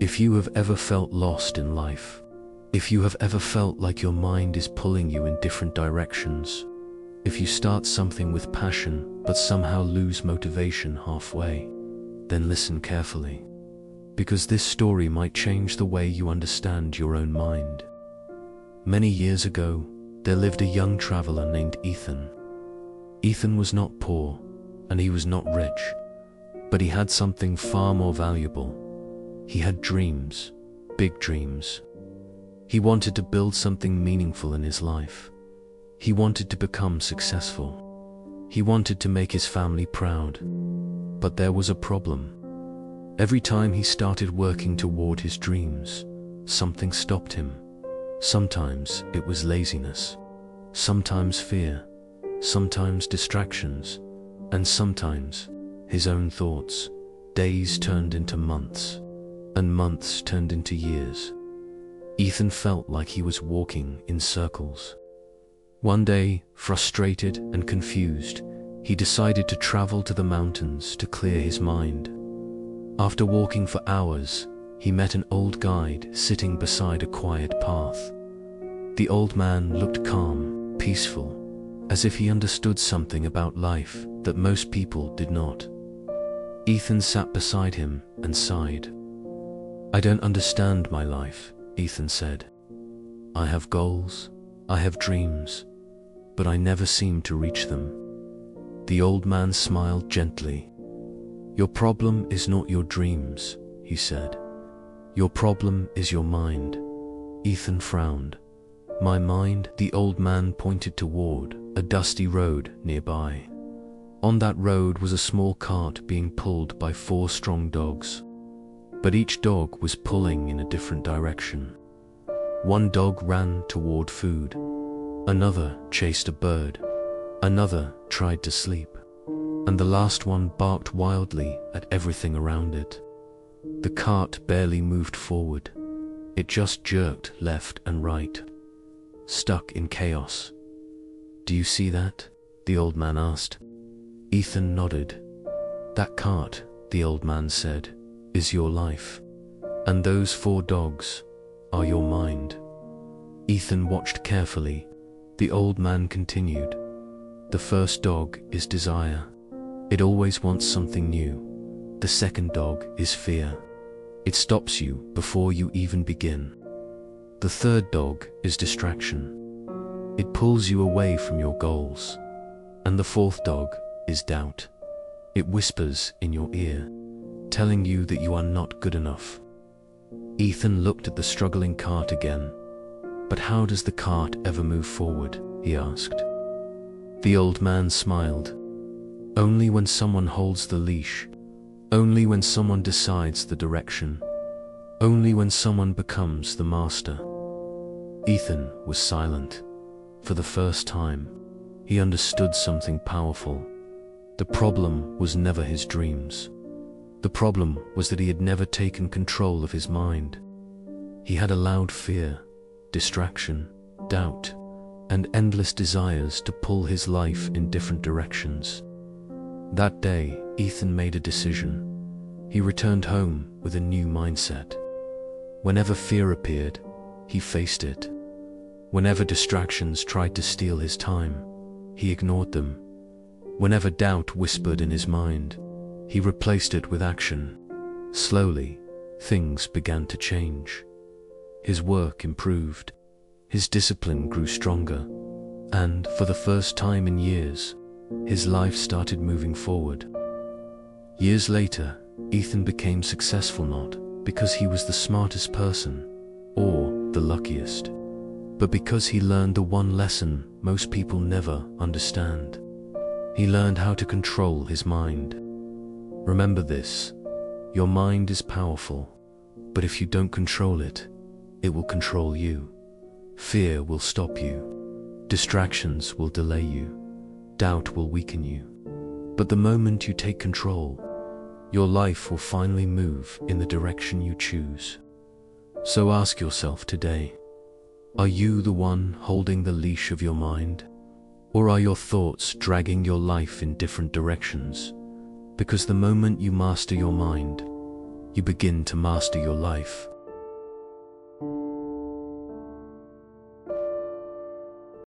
If you have ever felt lost in life, if you have ever felt like your mind is pulling you in different directions, if you start something with passion but somehow lose motivation halfway, then listen carefully, because this story might change the way you understand your own mind. Many years ago, there lived a young traveler named Ethan. Ethan was not poor, and he was not rich, but he had something far more valuable. He had dreams, big dreams. He wanted to build something meaningful in his life. He wanted to become successful. He wanted to make his family proud. But there was a problem. Every time he started working toward his dreams, something stopped him. Sometimes it was laziness, sometimes fear, sometimes distractions, and sometimes his own thoughts. Days turned into months, and months turned into years. Ethan felt like he was walking in circles. One day, frustrated and confused, he decided to travel to the mountains to clear his mind. After walking for hours, he met an old guide sitting beside a quiet path. The old man looked calm, peaceful, as if he understood something about life that most people did not. Ethan sat beside him and sighed. "I don't understand my life," Ethan said. "I have goals, I have dreams, but I never seem to reach them." The old man smiled gently. "Your problem is not your dreams," he said. "Your problem is your mind." Ethan frowned. "My mind?" The old man pointed toward a dusty road nearby. On that road was a small cart being pulled by 4 strong dogs. But each dog was pulling in a different direction. One dog ran toward food. Another chased a bird. Another tried to sleep. And the last one barked wildly at everything around it. The cart barely moved forward. It just jerked left and right, stuck in chaos. "Do you see that?" the old man asked. Ethan nodded. "That cart," the old man said, "is your life. And those 4 dogs are your mind." Ethan watched carefully. The old man continued. "The first dog is desire. It always wants something new. The second dog is fear. It stops you before you even begin. The third dog is distraction. It pulls you away from your goals. And the fourth dog is doubt. It whispers in your ear, telling you that you are not good enough." Ethan looked at the struggling cart again. "But how does the cart ever move forward?" he asked. The old man smiled. "Only when someone holds the leash. Only when someone decides the direction. Only when someone becomes the master." Ethan was silent. For the first time, he understood something powerful. The problem was never his dreams. The problem was that he had never taken control of his mind. He had allowed fear, distraction, doubt, and endless desires to pull his life in different directions. That day, Ethan made a decision. He returned home with a new mindset. Whenever fear appeared, he faced it. Whenever distractions tried to steal his time, he ignored them. Whenever doubt whispered in his mind, he replaced it with action. Slowly, things began to change. His work improved. His discipline grew stronger. And for the first time in years, his life started moving forward. Years later, Ethan became successful not because he was the smartest person or the luckiest, but because he learned the one lesson most people never understand. He learned how to control his mind. Remember this: your mind is powerful, but if you don't control it, it will control you. Fear will stop you. Distractions will delay you. Doubt will weaken you. But the moment you take control, your life will finally move in the direction you choose. So ask yourself today, are you the one holding the leash of your mind? Or are your thoughts dragging your life in different directions? Because the moment you master your mind, you begin to master your life.